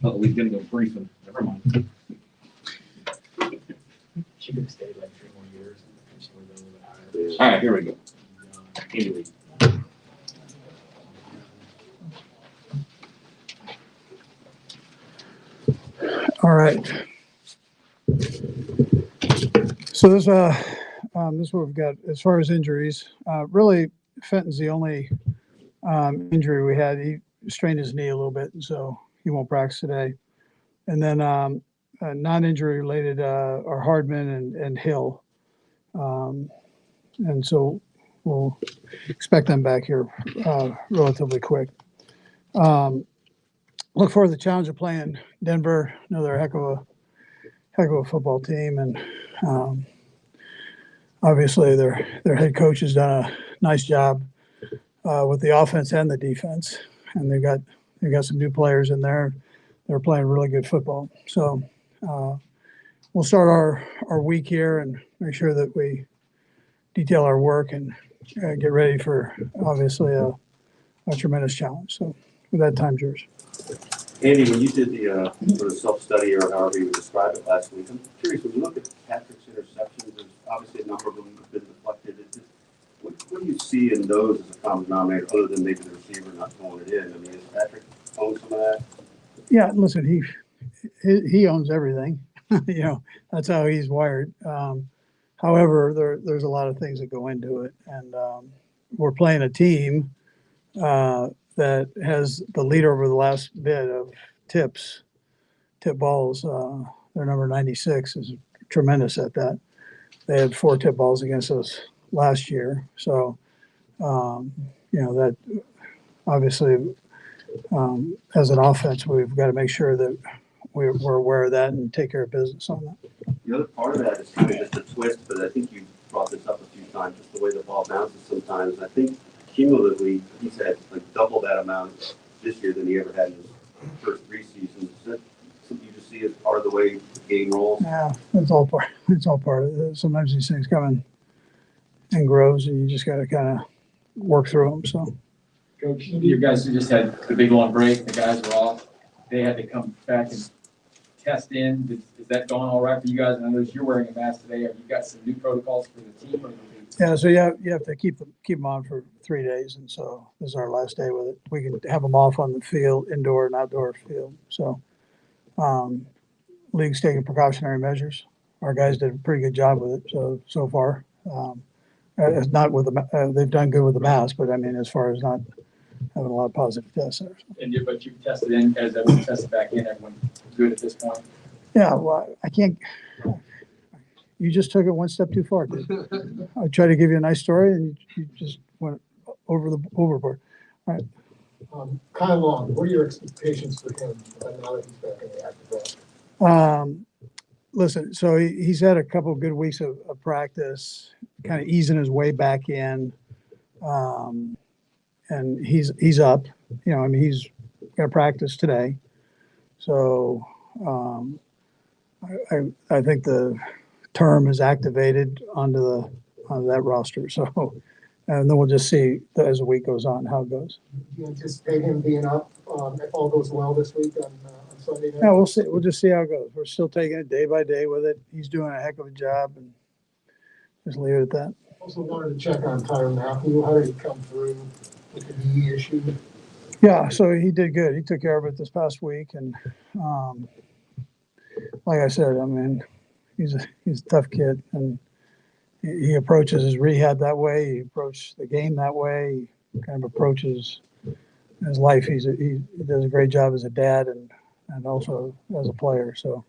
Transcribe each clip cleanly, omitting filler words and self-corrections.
Oh, we're gonna go briefing. Never mind. She could have stayed like 3 more years and she would have been a little bit All right, here we go. Andy Reid. All right. So this is what we've got as far as injuries. Really, Fenton's the only injury we had. He strained his knee a little bit, and so he won't practice today. And then non-injury related are Hardman and Hill. And so we'll expect them back here relatively quick. Look forward to the challenge of playing Denver. I know they're a heck of a football team, and obviously their head coach has done a nice job with the offense and the defense, and they've got some new players in there. They're playing really good football. So we'll start our week here and make sure that we detail our work and get ready for obviously a tremendous challenge. So with that, time's yours. Andy, when you did the sort of self-study or however you would describe it last week, I'm curious, when you look at Patrick's interceptions, there's obviously a number of them have been deflected. What do you see in those as a common denominator other than maybe the receiver not throwing it in? I mean, is Patrick own some of that? Yeah, listen, he owns everything. You know, that's how he's wired. However, there's a lot of things that go into it, and we're playing a team that has the lead over the last bit of tip balls. Their number 96 is tremendous at that. They had 4 tip balls against us last year, so you know that obviously as an offense, we've got to make sure that we're aware of that and take care of business on that. The other part of that is kind of just a twist, but I think you brought this up a few times, just the way the ball bounces sometimes. I think cumulatively, he's had like double that amount this year than he ever had in his first 3 seasons. Is that something you just see as part of the way the game rolls? Yeah, it's all part of it. Sometimes these things come in grows, and you just got to kind of work through them. So, Coach, you guys just had the big long break. The guys were off. They had to come back and test in. Is that going all right for you guys? And I notice you're wearing a mask today. Have you got some new protocols for the team? Or yeah, so you have to keep them on for 3 days, and so this is our last day with it. We can have them off on the field, indoor and outdoor field. So, league's taking precautionary measures. Our guys did a pretty good job with it so far. It's not with they've done good with the mask, but I mean, as far as not having a lot of positive tests there. So. But you've tested in as everyone tested back in. Everyone good at this point. Yeah, well, I can't. You just took it one step too far, dude. I tried to give you a nice story, and you just went overboard. All right. Kyle Long, what are your expectations for him now that he's back in the active role? Listen, so he's had a couple of good weeks of practice, kind of easing his way back in, and he's up. You know, I mean, he's got to practice today, so I think the term is activated onto that roster. So, and then we'll just see as the week goes on how it goes. Do you anticipate him being up if all goes well this week on Sunday night? Yeah, we'll see. We'll just see how it goes. We're still taking it day by day with it. He's doing a heck of a job, and just leave it at that. Also wanted to check on Tyron Matthew. How did he come through with the knee issue? Yeah, so he did good. He took care of it this past week, and like I said, I mean, he's a tough kid, and he approaches his rehab that way. He approached the game that way. He kind of approaches his life. He does a great job as a dad and also as a player. So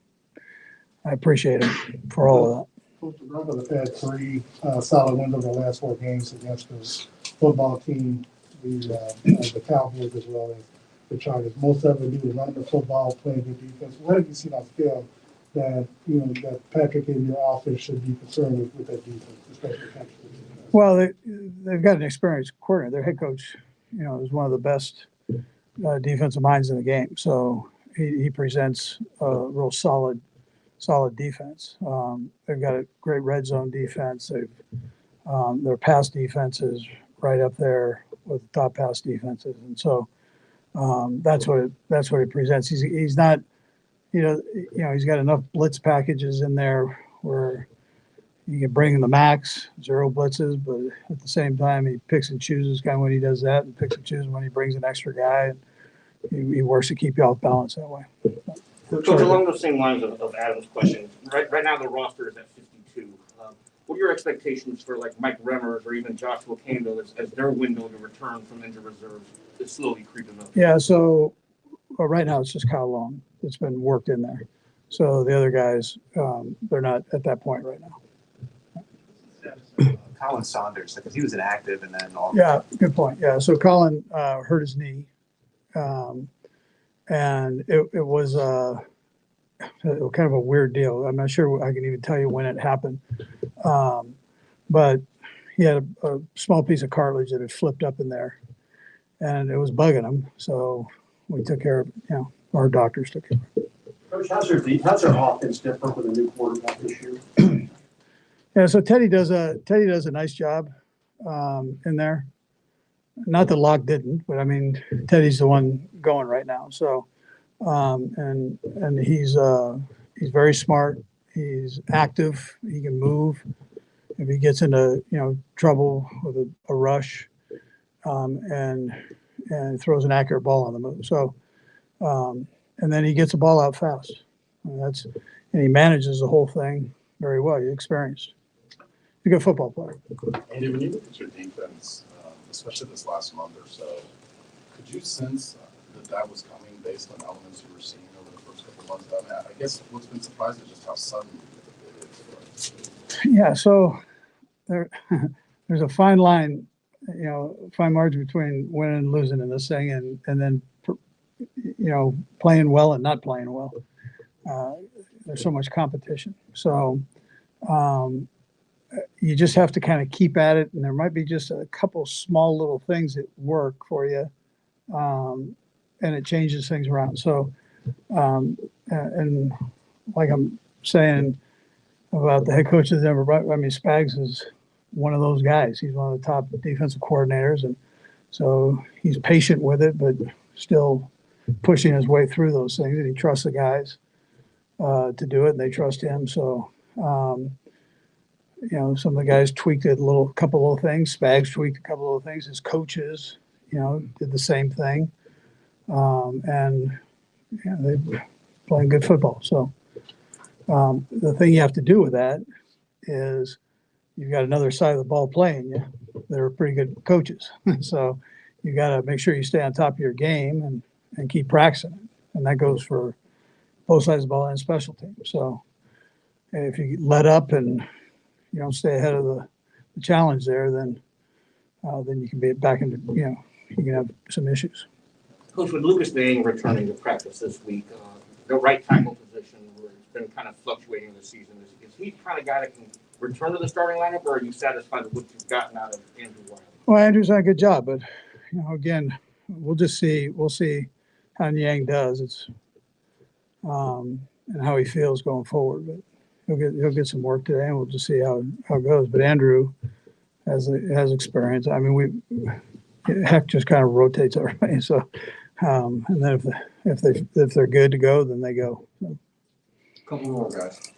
I appreciate him for all of that. Coach, the Broncos have had 3 solid wins over the last 4 games against this football team, the Cowboys as well as the Chargers. Most of it do is run the football, playing good defense. What have you seen on film that that Patrick and your office should be concerned with that defense, especially Patrick? Well, they've got an experienced coordinator. Their head coach, is one of the best defensive minds in the game. So he presents a real solid defense. They've got a great red zone defense. Their pass defense is right up there with the top pass defenses. And so That's what it presents. He's not, he's got enough blitz packages in there where you can bring in the max, 0 blitzes, but at the same time, he picks and chooses kind of when he does that, and picks and chooses when he brings an extra guy. And he works to keep you off balance that way. Coach, along those same lines of Adam's question, right now the roster is at 52. What are your expectations for like Mike Remmers or even Joshua Campbell as their window to return from injured reserves is slowly creeping up? Yeah, so right now it's just Kyle Long that's been worked in there. So the other guys, they're not at that point right now. Colin Saunders, because he was inactive and then all. Yeah, good point. Yeah, so Colin hurt his knee, and it was kind of a weird deal. I'm not sure I can even tell you when it happened, but he had a small piece of cartilage that had flipped up in there, and it was bugging him. So we took care of it. Our doctors took care of it. Coach, how's their offense different with a new quarterback this year? Yeah, so Teddy does a nice job in there. Not that Locke didn't, but I mean Teddy's the one going right now. So and he's very smart. He's active. He can move. If he gets into trouble with a rush, and throws an accurate ball on the move. So and then he gets the ball out fast. And he manages the whole thing very well. He's experienced. He's a good football player. Andy, when you look at your defense, especially this last month or so, could you sense that was coming based on elements you were seeing over the first couple of months? I guess what's been surprising is just how sudden it is. Yeah, so there's a fine line, fine margin between winning and losing in this thing, and then playing well and not playing well. There's so much competition. So you just have to kind of keep at it, and there might be just a couple small little things that work for you, and it changes things around. So, and like I'm saying about the head coach of Denver, Spags is one of those guys. He's one of the top defensive coordinators, and so he's patient with it, but still pushing his way through those things, and he trusts the guys to do it, and they trust him. So, some of the guys tweaked a couple little things. Spags tweaked a couple little things. His coaches, did the same thing, and they're playing good football. So, the thing you have to do with that is you've got another side of the ball playing you. They're pretty good coaches, so you got to make sure you stay on top of your game and keep practicing it. And that goes for both sides of the ball and special teams. So if you let up and you don't stay ahead of the challenge there, then you can be back into, you can have some issues. Coach, with Lucas Dang returning to practice this week, the right tackle position where it's been kind of fluctuating this season, is he the kind of guy that can return to the starting lineup, or are you satisfied with what you've gotten out of Andrew Wiley? Well, Andrew's done a good job, but again, we'll see how Yang does. It's and how he feels going forward. But he'll get some work today, and we'll just see how it goes. But Andrew has experience. I mean, Heck just kind of rotates everybody. So, and then if they're good to go, then they go. So. Couple more guys.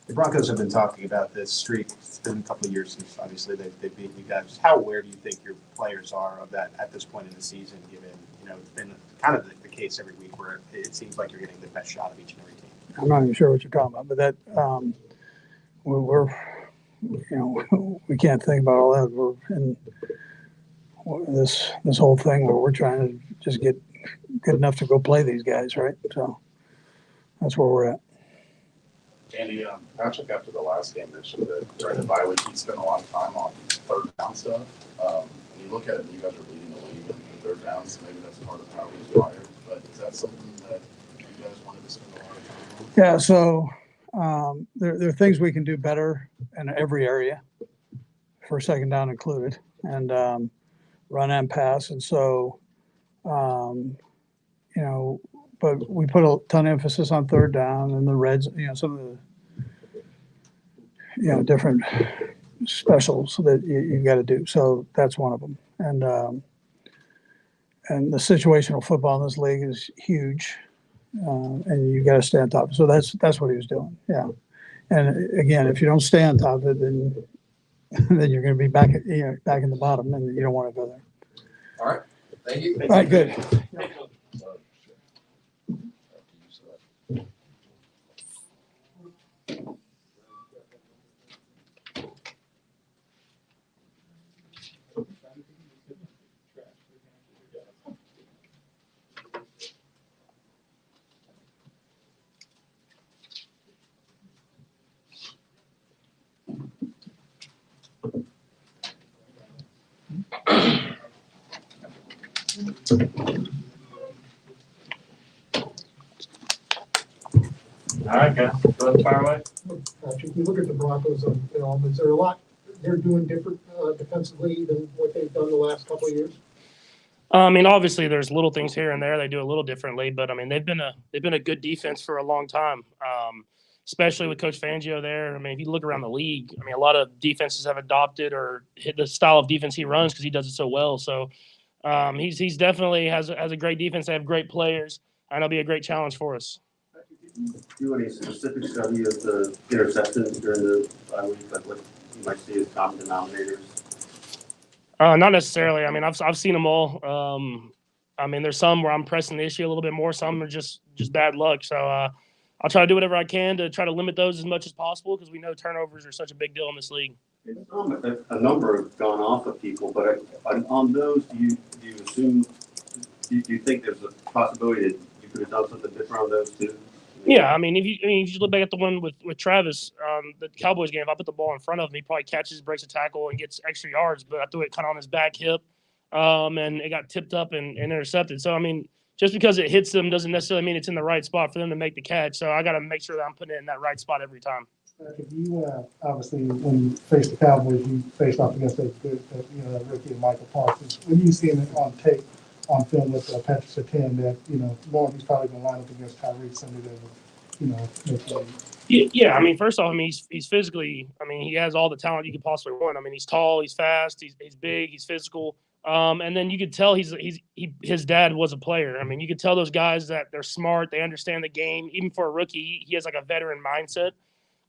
The Broncos have been talking about this streak. It's been a couple of years since obviously they've beaten you guys. How aware do you think your players are of that at this point in the season, given it's been kind of the case every week where it seems like you're getting the best shot of each and every team? I'm not even sure what you're talking about, but that we can't think about all that. We're in this whole thing where we're trying to just get good enough to go play these guys, right? So that's where we're at. Andy, Patrick, after the last game, mentioned that during the bye week, he spent a lot of time on third down stuff. When you look at it, you guys are leading the league in third downs. Maybe that's part of how he's wired. But is that something that you guys wanted to spend a lot of time on? Yeah, so there are things we can do better in every area, for second down included, and run and pass. And so, but we put a ton of emphasis on third down and the reds, some of the, different specials that you got to do. So that's one of them. and the situational football in this league is huge, and you got to stay on top. So that's what he was doing. Yeah. And again, if you don't stay on top of it, then then you're going to be back back in the bottom, and you don't want to go there. All right, thank you. All right, good. All right, guys, go ahead, fire away. Patrick, you look at the Broncos on film, is there a lot they're doing different defensively than what they've done the last couple of years? I mean, obviously, there's little things here and there they do a little differently, but I mean, they've been a good defense for a long time, especially with Coach Fangio there. I mean, if you look around the league, I mean, a lot of defenses have adopted or hit the style of defense he runs because he does it so well. So he's definitely has a great defense. They have great players, and it'll be a great challenge for us. Do any specific study of the interceptions during the bye week, like what you might see as common denominators? Not necessarily. I mean, I've seen them all. I mean, there's some where I'm pressing the issue a little bit more. Some are just bad luck. So I'll try to do whatever I can to try to limit those as much as possible because we know turnovers are such a big deal in this league. A number have gone off of people, but on those, do you assume? Do you think there's a possibility that you could have done something different on those too? Yeah, I mean, if you look back at the one with Travis, the Cowboys game, if I put the ball in front of him, he probably catches, breaks a tackle, and gets extra yards. But I threw it kind of on his back hip, and it got tipped up and intercepted. So I mean, just because it hits them doesn't necessarily mean it's in the right spot for them to make the catch. So I got to make sure that I'm putting it in that right spot every time. If you obviously when you face the Cowboys, you faced off against that rookie Michael Parsons. When you see him on tape, on film with Patrick Surtain, that Lord, he's probably going to line up against Tyreek Sunday that will, Yeah, I mean, first off, I mean, he's physically. I mean, he has all the talent you could possibly want. I mean, he's tall, he's fast, he's big, he's physical. And then you could tell his dad was a player. I mean, you could tell those guys that they're smart, they understand the game. Even for a rookie, he has like a veteran mindset.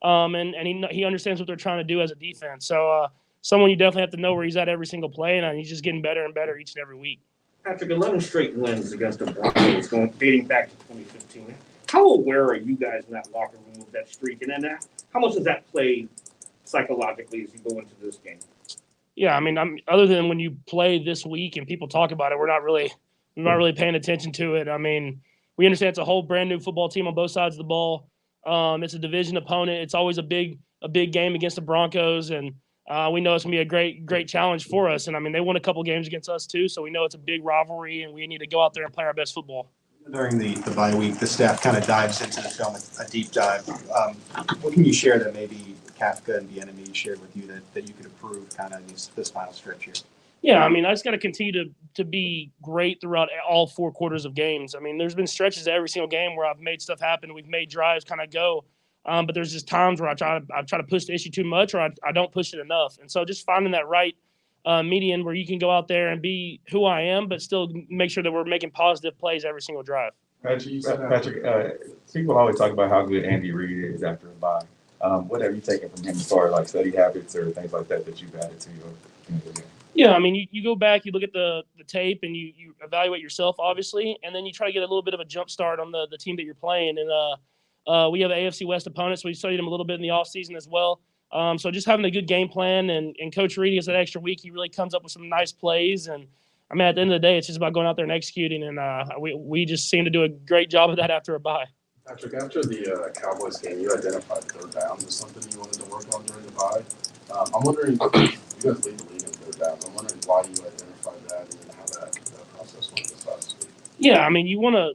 And he understands what they're trying to do as a defense. So someone you definitely have to know where he's at every single play, and he's just getting better and better each and every week. Patrick, 11 straight wins against the Broncos dating back to 2015. How aware are you guys in that locker room of that streak? And then how much does that play psychologically as you go into this game? Yeah, I mean, other than when you play this week and people talk about it, we're not really paying attention to it. I mean, we understand it's a whole brand new football team on both sides of the ball. It's a division opponent. It's always a big game against the Broncos, and we know it's gonna be a great challenge for us. And I mean, they won a couple games against us too, so we know it's a big rivalry, and we need to go out there and play our best football. During the bye week, the staff kind of dives into the film, a deep dive. What can you share that maybe Kafka and the enemy shared with you that you could improve kind of this final stretch here? Yeah, I mean, I just got to continue to be great throughout all 4 quarters of games. I mean, there's been stretches every single game where I've made stuff happen. We've made drives kind of go. But there's just times where I try to push the issue too much or I don't push it enough. And so just finding that right median where you can go out there and be who I am, but still make sure that we're making positive plays every single drive. Patrick, people always talk about how good Andy Reid is after a bye. What have you taken from him as far as like study habits or things like that you've added to your game? Yeah, I mean, you go back, you look at the tape, and you evaluate yourself, obviously, and then you try to get a little bit of a jump start on the team that you're playing. And we have an AFC West opponent, so we studied them a little bit in the offseason as well. So just having a good game plan, and Coach Reid gets that extra week. He really comes up with some nice plays. And, I mean, at the end of the day, it's just about going out there and executing, and we just seem to do a great job of that after a bye. Patrick, after the Cowboys game, you identified third downs as something you wanted to work on during the bye. I'm wondering, you guys lead the league in third downs. I'm wondering why you identified that and how that process went this last week. Yeah, I mean, you want to.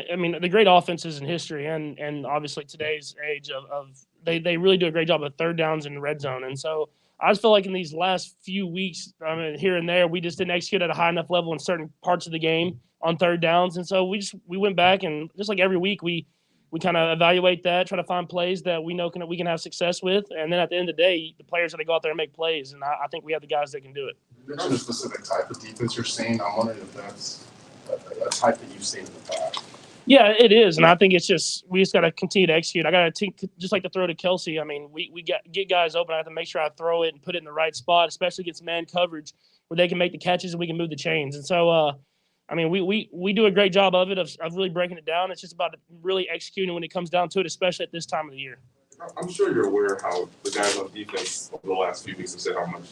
I mean, the great offenses in history and obviously today's age of they really do a great job of third downs in the red zone. And so I just feel like in these last few weeks, I mean, here and there, we just didn't execute at a high enough level in certain parts of the game on third downs. And so we went back and just like every week we kind of evaluate that, try to find plays that we know we can have success with. And then at the end of the day, the players got to go out there and make plays. And I think we have the guys that can do it. You mentioned a specific type of defense you're seeing. I'm wondering if that's a type that you've seen in the past. Yeah, it is, and I think it's just we just got to continue to execute. I got to just like to throw to Kelsey. I mean, we get guys open. I have to make sure I throw it and put it in the right spot, especially against man coverage where they can make the catches and we can move the chains. And so, I mean, we do a great job of it of really breaking it down. It's just about really executing when it comes down to it, especially at this time of the year. I'm sure you're aware how the guys on defense over the last few weeks have said how much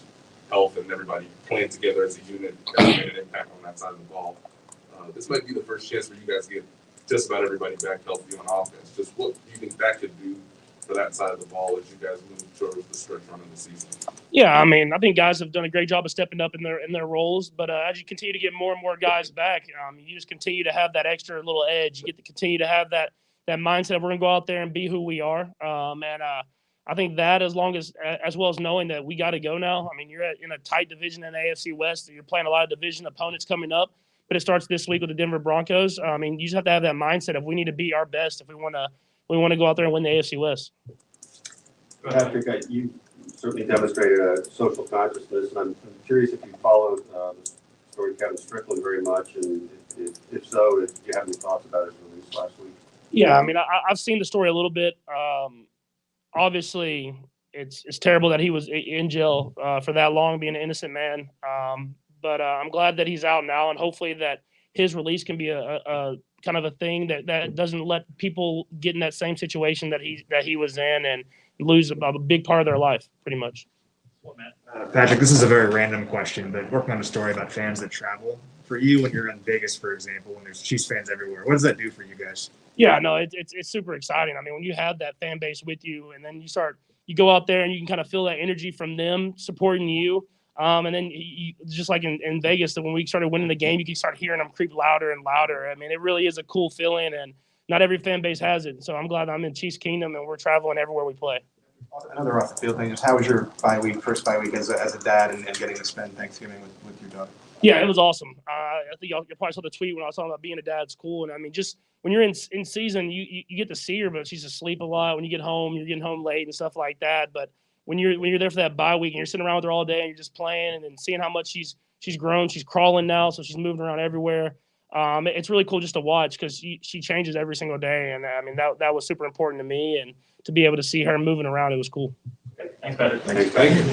health and everybody playing together as a unit has made an impact on that side of the ball. This might be the first chance where you guys get just about everybody back healthy on offense. Just what do you think that could do for that side of the ball as you guys move towards the stretch run of the season? Yeah, I mean, I think guys have done a great job of stepping up in their roles. But as you continue to get more and more guys back, you just continue to have that extra little edge. You get to continue to have that mindset of we're going to go out there and be who we are. I think that as well as knowing that we got to go now. I mean, you're in a tight division in the AFC West. You're playing a lot of division opponents coming up. But it starts this week with the Denver Broncos. I mean, you just have to have that mindset of we need to be our best if we want to go out there and win the AFC West. Patrick, you certainly demonstrated a social consciousness, and I'm curious if you followed the story of Kevin Strickland very much, and if so, if you have any thoughts about his release last week. Yeah, I mean, I've seen the story a little bit. Obviously, it's terrible that he was in jail for that long, being an innocent man. But I'm glad that he's out now, and hopefully that his release can be a kind of a thing that doesn't let people get in that same situation that he was in and lose a big part of their life, pretty much. Patrick, this is a very random question, but working on a story about fans that travel. For you, when you're in Vegas, for example, when there's Chiefs fans everywhere, what does that do for you guys? Yeah, no, it's super exciting. I mean, when you have that fan base with you, and then you go out there and you can kind of feel that energy from them supporting you. And then you, just like in Vegas, that when we started winning the game, you can start hearing them creep louder and louder. I mean, it really is a cool feeling, and not every fan base has it. So I'm glad I'm in Chiefs Kingdom and we're traveling everywhere we play. Another off the field thing, just how was your first bye week as a dad and getting to spend Thanksgiving with your daughter? Yeah, it was awesome. I think you probably saw the tweet when I was talking about being a dad. It's cool. And I mean, just when you're in season, you get to see her, but she's asleep a lot. When you get home, you're getting home late and stuff like that. But when you're there for that bye week and you're sitting around with her all day and you're just playing and seeing how much she's grown, she's crawling now, so she's moving around everywhere. It's really cool just to watch because she changes every single day, and I mean that was super important to me, and to be able to see her moving around, it was cool. Thanks, Patrick. Thank you.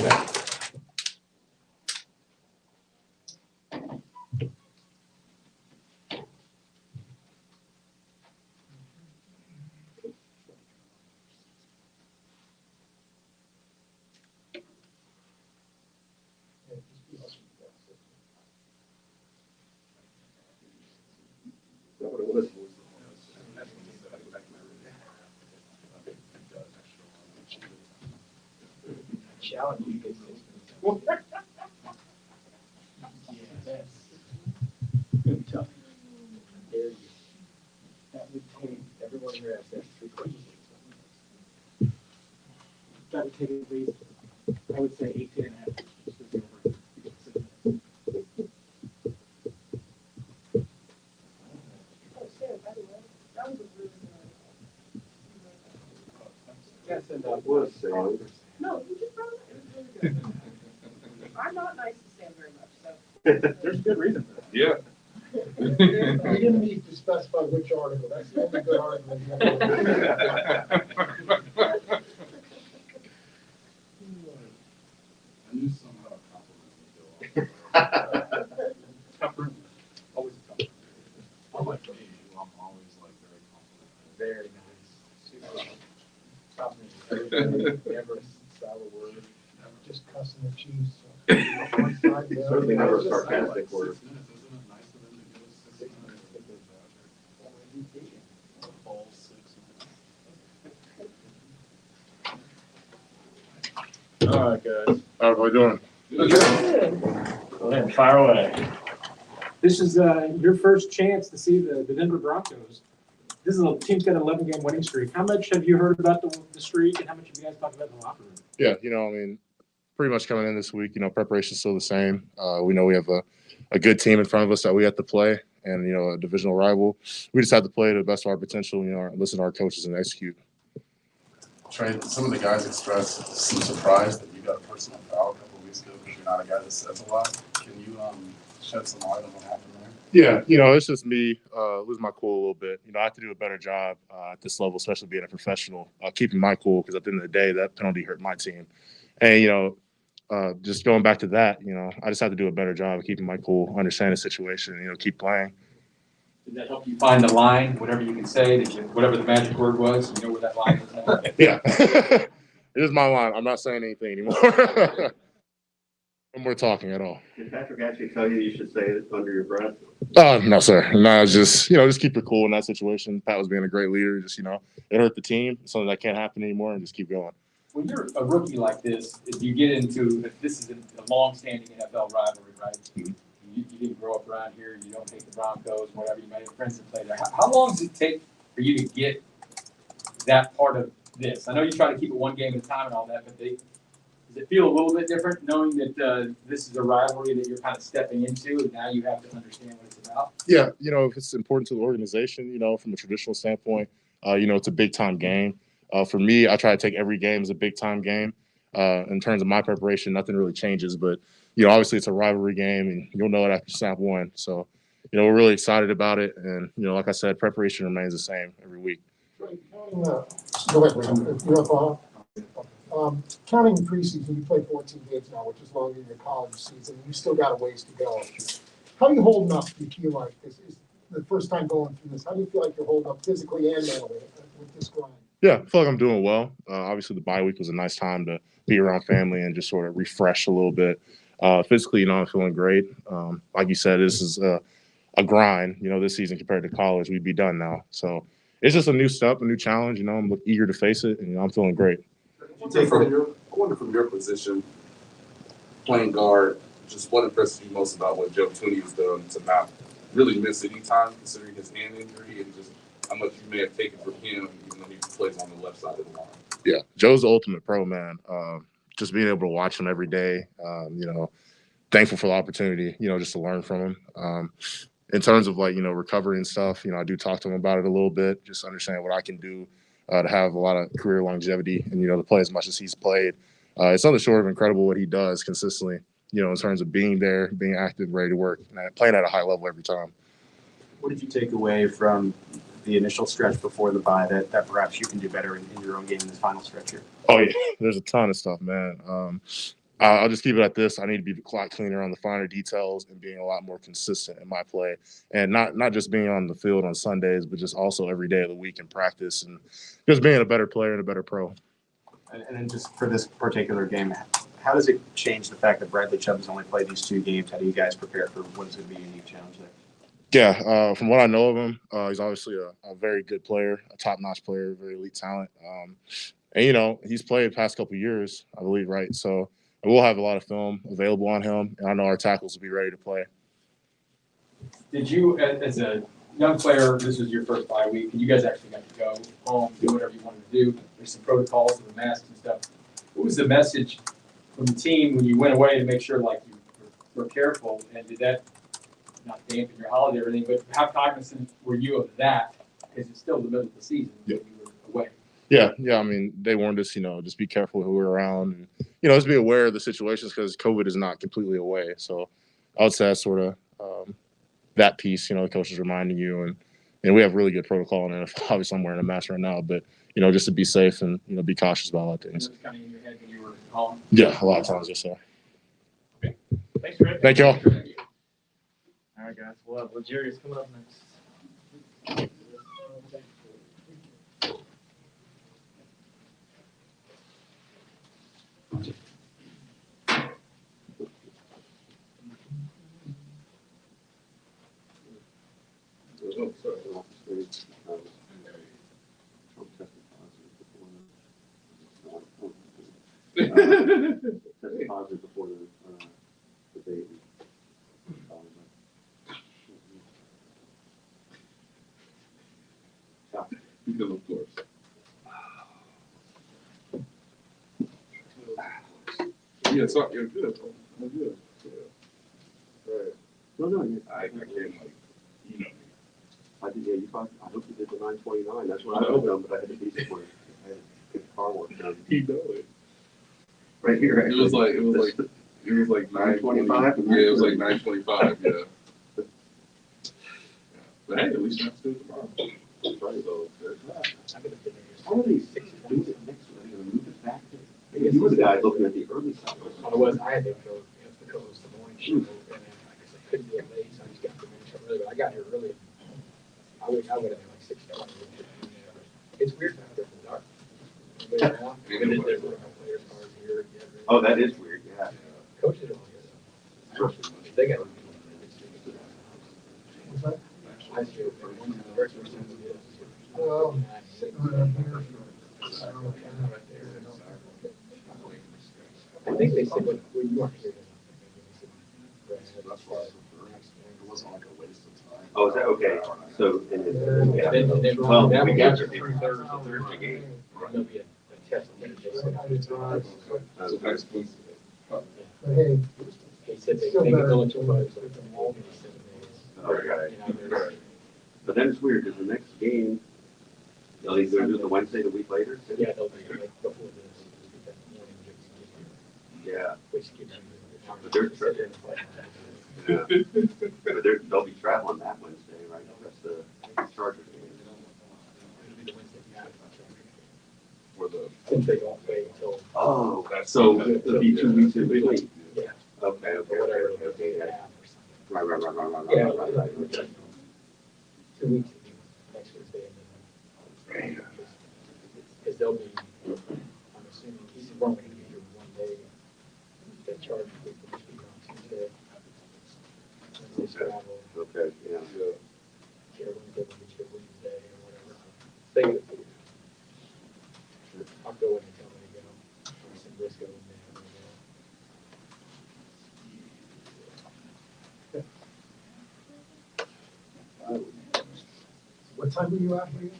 Everyone here has to ask 3 questions. That would take at least, I would say, 18 and a half. Yes, and No, you just brought it up. I'm not nice to Sam very much, so. there's a good reason for that. Yeah. You didn't need to specify which article, that's the only good article. I knew somehow a compliment would go on. Tough room. Always a tough room. Unlike me, I'm always like very complimentary. Very nice. Top never sour word. Just cussing the Chiefs. One side, the other. Certainly never a sarcastic word. 6 minutes, isn't it nice of them to give us 6 minutes? A full 6 minutes. All right, guys. How are we doing? Go ahead, fire away. This is your first chance to see the Denver Broncos. This is a team's got an 11-game winning streak. How much have you heard about the streak, and how much have you guys talked about in the locker room? Yeah, I mean, pretty much coming in this week, preparation's still the same. We know we have a good team in front of us that we have to play, and, a divisional rival. We just have to play to the best of our potential, listen to our coaches and execute. Trey, some of the guys expressed some surprise that you got a personal foul a couple of weeks ago because you're not a guy that says a lot. Can you shed some light on what happened there? Yeah, you know, it's just me losing my cool a little bit. You know, I have to do a better job at this level, especially being a professional, keeping my cool, because at the end of the day, that penalty hurt my team. And, you know, just going back to that, you know, I just have to do a better job of keeping my cool, understand the situation, you know, keep playing. Did that help you find the line, whatever you can say, whatever the magic word was, you know where that line is now? Yeah. It is my line. I'm not saying anything anymore. No more talking at all. Did Patrick actually tell you should say it under your breath? No, sir. No, it's just, you know, just keep it cool in that situation. Pat was being a great leader. Just, you know, it hurt the team. It's something that can't happen anymore, and just keep going. When you're a rookie like this, if you get into, if this is a long-standing NFL rivalry, right? Mm-hmm. You didn't grow up around here, you don't take the Broncos, whatever, you might have friends that play there. How long does it take for you to get that part of this? I know you try to keep it one game at a time and all that, but does it feel a little bit different knowing that this is a rivalry that you're kind of stepping into and now you have to understand what it's about? Yeah, you know, if it's important to the organization, you know, from a traditional standpoint, you know, it's a big-time game. For me, I try to take every game as a big-time game. In terms of my preparation, nothing really changes, but you know, obviously it's a rivalry game, and you'll know it after snap one. So, you know, we're really excited about it, and you know, like I said, preparation remains the same every week. Go ahead, William. You're up, counting preseason, you played 14 games now, which is longer than your college season. You still got a ways to go. How are you holding up? Do you feel like this is the first time going through this? How do you feel like you're holding up physically and mentally with this grind? Yeah, I feel like I'm doing well. Obviously, the bye week was a nice time to be around family and just sort of refresh a little bit. Physically, you know, I'm feeling great. Like you said, this is a grind. You know, this season compared to college, we'd be done now. So it's just a new step, a new challenge. You know, I'm eager to face it, and you know, I'm feeling great. I wonder from your position, playing guard, just what impresses you most about what Joe Tooney has done to not really miss any time, considering his hand injury, and just how much you may have taken from him, even though he plays on the left side of the line. Yeah, Joe's the ultimate pro, man. Just being able to watch him every day, you know, thankful for the opportunity, you know, just to learn from him. In terms of like, you know, recovery and stuff, you know, I do talk to him about it a little bit, just understand what I can do to have a lot of career longevity and, you know, to play as much as he's played. It's nothing short of incredible what he does consistently, you know, in terms of being there, being active, ready to work, and playing at a high level every time. What did you take away from the initial stretch before the bye that perhaps you can do better in your own game in this final stretch here? Oh, yeah, there's a ton of stuff, man. I'll just keep it at this. I need to be a lot cleaner on the finer details and being a lot more consistent in my play. And not just being on the field on Sundays, but just also every day of the week in practice and just being a better player and a better pro. And then just for this particular game, how does it change the fact that Bradley Chubb has only played these 2 games? How do you guys prepare for what is going to be a unique challenge there? Yeah, from what I know of him, he's obviously a very good player, a top-notch player, very elite talent. And, you know, he's played the past couple of years, I believe, right? So we'll have a lot of film available on him, and I know our tackles will be ready to play. Did you, as a young player, this was your first bye week, and you guys actually got to go home, do whatever you wanted to do. There's some protocols and the masks and stuff. What was the message from the team when you went away to make sure, like, you were careful, and did that not dampen your holiday or anything, but how cognizant were you of that? Because it's still the middle of the season when you were away. Yeah. I mean, they warned us, you know, just be careful who we're around, and you know, just be aware of the situations because COVID is not completely away. So I would say that's sort of that piece. You know, the coach is reminding you, and we have really good protocol in it. Obviously, I'm wearing a mask right now, but you know, just to be safe and you know, be cautious about a lot of things. It was kind of in your head when you were home. Yeah, a lot of times, yes, sir. Okay. Thanks, Rick. Thank y'all. All right, guys. Well, Jerry's coming up next. Tested positive before the debate. Of course. Yeah, so you're good. I'm good. Yeah. Right. No, I can't like, you know. I did. Yeah, I hope you did the 929. That's what I would have done, but I had to be somewhere. I had to get car work done. You know it. Right here. It was like It was like 9:25? Yeah, it was like 9:25. Yeah. But hey, at least that's good tomorrow. Right, though. How are these doing it next week? Move it back? You were the guy looking at the early side. I had to go, because it was the morning show, and then I guess I couldn't do it late, so I just got the morning show early, but I got here early. I would have been like 6:20. It's weird out there in the dark. Everybody around, even if there's players' cars here. Oh, that is weird, yeah. Coaches are all here, though. They got. I see it. Well, sitting around here. I think they said, well, you weren't here. That's why it wasn't like a waste of time. Oh, is that okay? So, and Then, well, now we we got got your your three Thursday Thursday game. There'll be a test. But hey, They said they Still think better. it's only 2 months, like, from all these 7 days. Okay. You know, there's- But then it's weird, because the next game, they'll either do it the Wednesday, the week later? Yeah, they'll be like before this. That morning, Yeah. which gives you. But they're- Sit there and play. Yeah. But they'll be traveling that Wednesday, right? That's the Chargers game. For the Since they don't play until. Oh, so it'll be 2 weeks in between? Yeah. Okay, okay, Whatever, okay, okay. they Yeah. have or something. Right. Yeah, Okay. 2 weeks next Wednesday, and then. Because they'll be, I'm assuming, he's only going to be here 1 day. That charge will be on Tuesday. Wednesday's travel. Okay, yeah. Here, Wednesday, we'll get you Wednesday or whatever. They get it figured out. I'll go in and tell them to go. Some Briscoe and then. what time were you out here?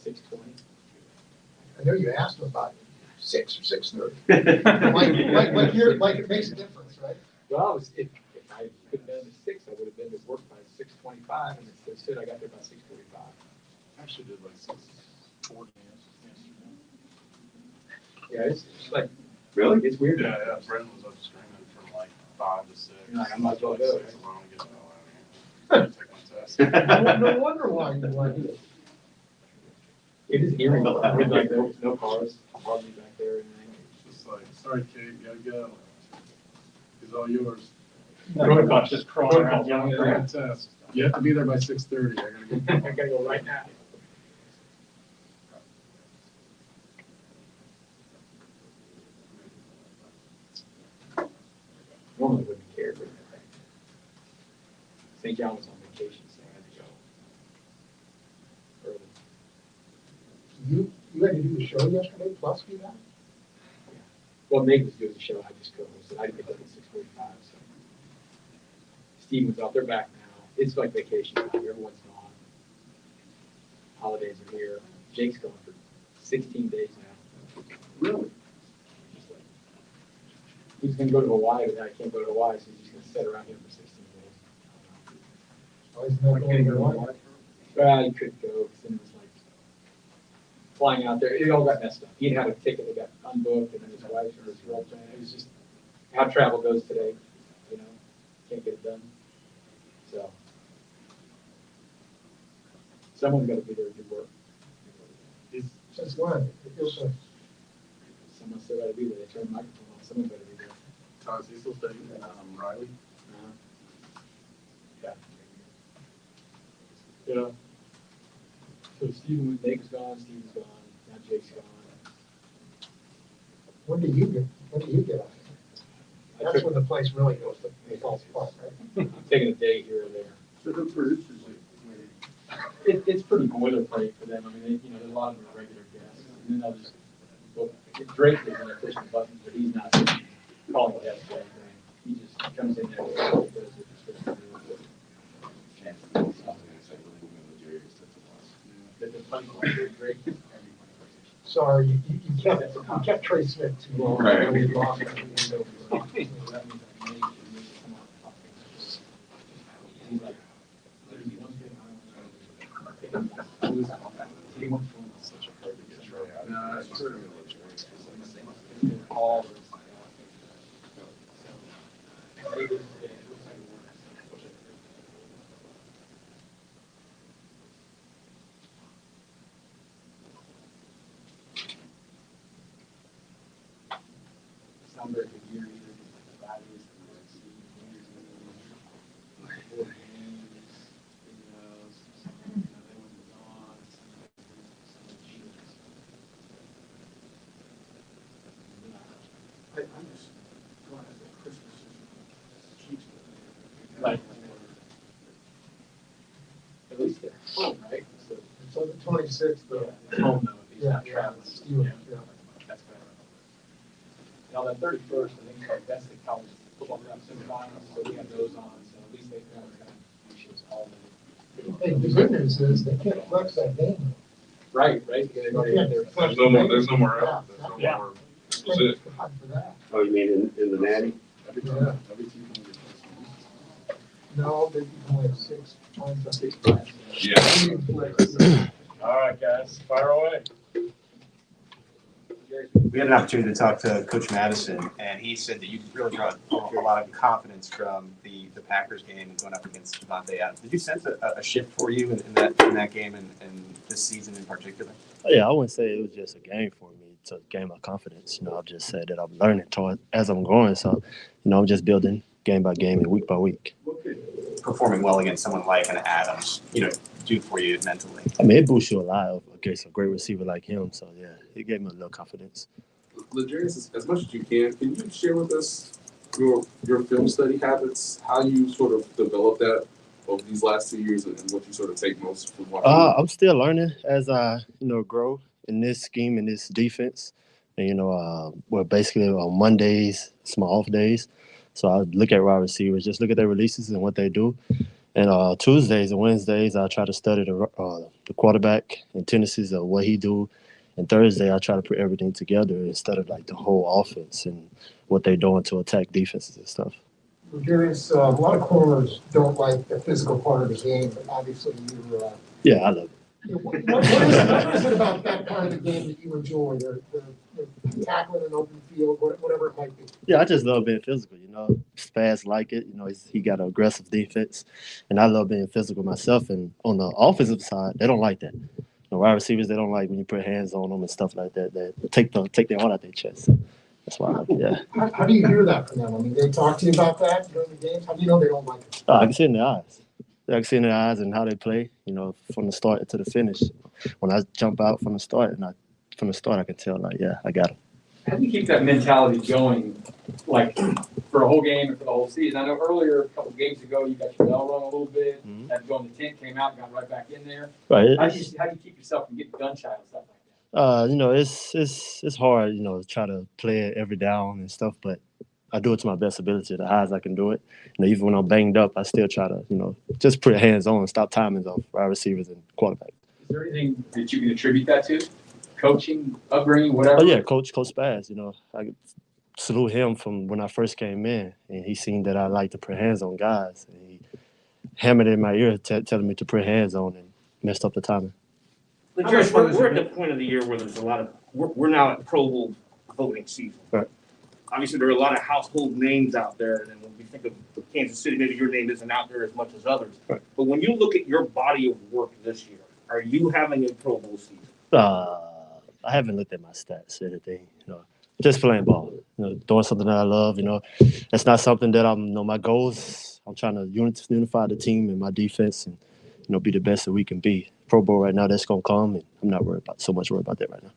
6:20. I know you asked him about 6 or 6:30. Like it makes a difference, right? Well, if I could have been at 6, I would have been to work by 6:25, and instead I got there by 6:45. Actually did like 6:40 yesterday. Yeah, it's like, Really? it's weird. Yeah, Brendan was up screaming from like 5 to 6. You're like, I might as well Like go. 6, I'm get the hell out of here. Take my test. No wonder why you like it. It is eerie, with like no cars, hardly back there and everything. Just like, sorry, Kate, gotta go. It's all yours. Protocol's just crawling around Yeah, yelling. yeah, test. You have to be there by 6:30. I gotta get. I gotta go right now. Normally wouldn't care, but St. John was on vacation, so I had to go early. You had to do the show yesterday, plus do that? Well, Nate was doing the show, I just co-hosted, I didn't get up at 6:45, so. Steve was out, they're back now, it's like vacation time, everyone's gone. Holidays are here, Jake's gone for 16 days now. Really? He's gonna go to Hawaii, but I can't go to Hawaii, so he's just gonna sit around here for 16 days. Why isn't that going to Hawaii? Well, he couldn't go, because then it was like flying out there, it all got messed up. He had a ticket that got unbooked, and then his wife or his girlfriend, it was just how travel goes today, you know, can't get it done. So. Someone's gotta be there to do work. Since when? It feels so. Someone's still gotta be there, they turn the microphone on, someone better be there. Todd Cecil staying, Riley. Yeah. Yeah. So Stephen, Nate's gone, Steve's gone, now Jake's gone. When do you get out here? That's when the place really goes, it falls apart, right? I'm taking a day here or there. So who produces it? It's pretty boilerplate for them. I mean, you know, there's a lot of them are regular guests. And then they'll just, well, Drake is in there pushing buttons, but he's not calling guests or anything. He just comes in there and does what he's supposed to do. The funny one, Drake is every conversation. Sorry, you kept Trey Smith too long. Right. We lost him. That means that Nate should come out and talk. He's like, "There's one thing I want to do." He wants to win such a hard to get right. Nah, it's true. All It's not very good year either because the values and the seniors and the games, videos, they went on, some of the cheaters. I'm just going as a Christmas cheats. Like, at least they're home, right? So the 26th, Home though, he's not yeah, traveling. yeah. That's better. Now, that 31st, I think, like, that's the college football semifinals, so we have those on, so at least they know it's gonna be shows all day. Hey, the good news is they can't flex that game. Right, because they've already had their. There's no more, there's no more out. There's no Yeah. more. That's it. God for that. Oh, you mean in the natty? Yeah. No, they only have 6 points. I think. Yeah. All right, guys, fire away. We had an opportunity to talk to Coach Madison, and he said that you really brought a lot of confidence from the Packers game going up against Devontae Adams. Did you sense a shift for you in that game and this season in particular? Yeah, I wouldn't say it was just a game for me to gain my confidence. I've just said that I'm learning as I'm going. So, I'm just building game by game and week by week. What could performing well against someone like an Adams, do for you mentally? I mean, it boosts you a lot against a great receiver like him. So, yeah, it gave me a little confidence. Legarius, as much as you can you share with us your film study habits, how you sort of developed that over these last 2 years, and what you sort of take most from watching? I'm still learning as I, grow in this scheme, in this defense. And, we're basically on Mondays, it's my off days. So I look at wide receivers, just look at their releases and what they do. And Tuesdays and Wednesdays, I try to study the quarterback and tendencies of what he do. And Thursday, I try to put everything together instead of like the whole offense and what they're doing to attack defenses and stuff. Garius, a lot of corners don't like the physical part of the game, but obviously you. Yeah, I love it. What is it about that part of the game that you enjoy? The tackling in open field, whatever it might be. Yeah, I just love being physical. Spaz like it. He got an aggressive defense, and I love being physical myself. And on the offensive side, they don't like that. Wide receivers, they don't like when you put hands on them and stuff like that. They take their heart out their chest. So that's why I like it. Yeah. How do you hear that from them? I mean, they talk to you about that during the games. How do you know they don't like it? I can see it in their eyes. I can see in their eyes and how they play. From the start to the finish. When I jump out from the start, I can tell I got it. How do you keep that mentality going, like for a whole game and for the whole season? I know earlier, a couple of games ago, you got your bell rung a little bit. Had to go in the tent, came out, got right back in there. Right. How do you keep yourself from getting gun shy and stuff like that? It's hard, to try to play it every down and stuff, but I do it to my best ability, the highest I can do it. Even when I'm banged up, I still try to, just put hands on, stop timings off wide receivers and quarterback. Is there anything that you can attribute that to? Coaching, upbringing, whatever? Oh, yeah, Coach Spaz, I salute him from when I first came in, and he seen that I like to put hands on guys. And he hammered in my ear telling me to put hands on and messed up the timing. We're at the point of the year where there's a lot of we're now at Pro Bowl voting season. Right. Obviously, there are a lot of household names out there, and then when we think of Kansas City, maybe your name isn't out there as much as others. Right. But when you look at your body of work this year, are you having a Pro Bowl season? I haven't looked at my stats or anything. Just playing ball. Doing something that I love. It's not something that my goals. I'm trying to unify the team and my defense, and be the best that we can be. Pro Bowl right now, that's gonna come, and I'm not worried about that right now.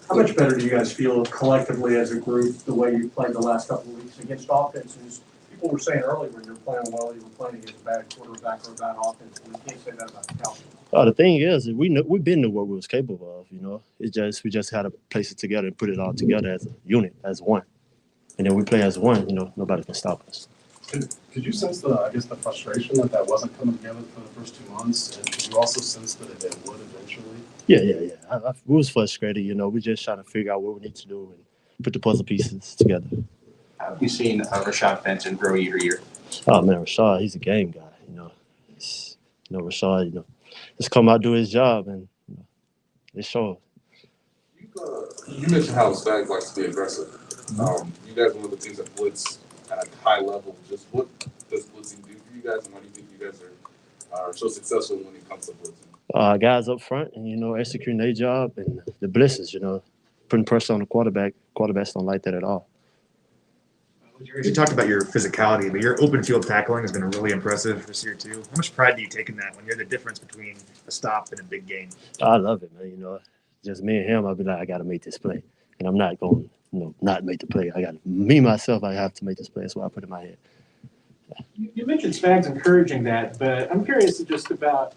How much better do you guys feel collectively as a group the way you played the last couple of weeks against offenses? People were saying earlier when you're playing well, you were playing against a bad quarterback or a bad offense. We can't say that about the Cowboys. The thing is, we've been to what we was capable of. We just had to place it together and put it all together as a unit, as one. And then we play as one. Nobody can stop us. Could you sense the frustration that wasn't coming together for the first 2 months, and could you also sense that it would eventually? Yeah. We was frustrated. We just trying to figure out what we need to do and put the puzzle pieces together. How have you seen Rashad Benson grow year to year? Oh man, Rashad, he's a game guy. Rashad, just come out do his job and it shows. You mentioned how Spags likes to be aggressive. You guys are one of the teams that blitz at a high level. Just what does blitzing do for you guys, and why do you think you guys are so successful when it comes to blitzing? Guys up front and, executing their job, and the blitzes, putting pressure on the quarterback. Quarterbacks don't like that at all. You talked about your physicality, but your open field tackling has been really impressive this year too. How much pride do you take in that when you're the difference between a stop and a big game? I love it, man. Just me and him, I'll be like, I got to make this play. And I'm not going to, not make the play. Myself, I have to make this play. That's what I put in my head. You mentioned Spags encouraging that, but I'm curious just about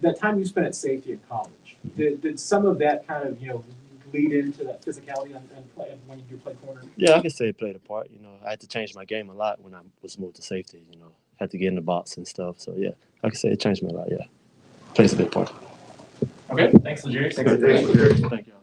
that time you spent at safety in college. Did some of that kind of, lead into that physicality and play when you do play corner? Yeah, I can say it played a part. I had to change my game a lot when I was moved to safety. Had to get in the box and stuff. So, yeah, I can say it changed me a lot, yeah. Plays a big part. Okay, thanks, Legere. Thank you.